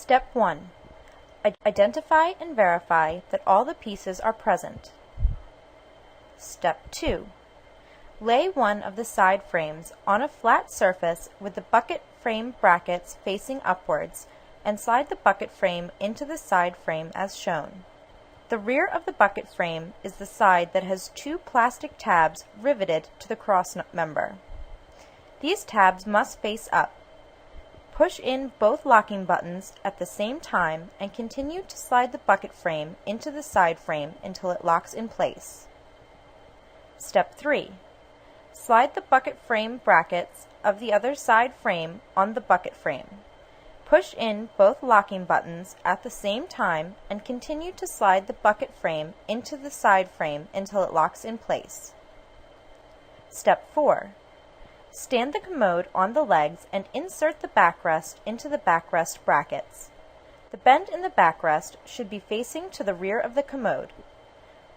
Step 1. Identify and verify that all the pieces are present. Step 2. Lay one of the side frames on a flat surface with the bucket frame brackets facing upwards and slide the bucket frame into the side frame as shown. The rear of the bucket frame is the side that has two plastic tabs riveted to the cross member. These tabs must face up. Push in both locking buttons at the same time and continue to slide the bucket frame into the side frame until it locks in place. Step 3. Slide the bucket frame brackets of the other side frame on the bucket frame. Push in both locking buttons at the same time and continue to slide the bucket frame into the side frame until it locks in place. Step 4. Stand the commode on the legs and insert the backrest into the backrest brackets. The bend in the backrest should be facing to the rear of the commode.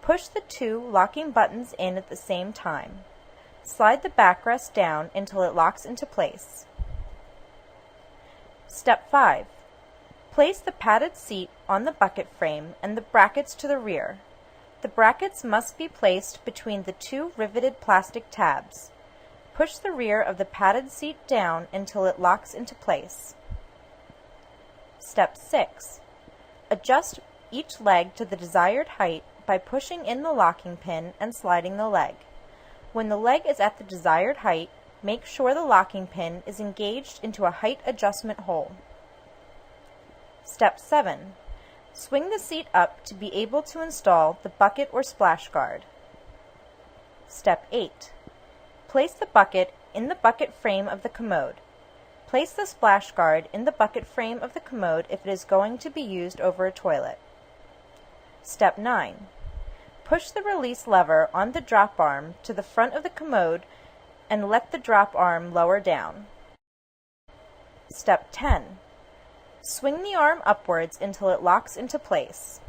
Push the two locking buttons in at the same time. Slide the backrest down until it locks into place. Step 5. Place the padded seat on the bucket frame and the brackets to the rear. The brackets must be placed between the two riveted plastic tabs. Push the rear of the padded seat down until it locks into place. Step 6. Adjust each leg to the desired height by pushing in the locking pin and sliding the leg. When the leg is at the desired height, make sure the locking pin is engaged into a height adjustment hole. Step 7. Swing the seat up to be able to install the bucket or splash guard. Step 8. Place the bucket in the bucket frame of the commode. Place the splash guard in the bucket frame of the commode if it is going to be used over a toilet. Step 9. Push the release lever on the drop arm to the front of the commode and let the drop arm lower down. Step 10. Swing the arm upwards until it locks into place.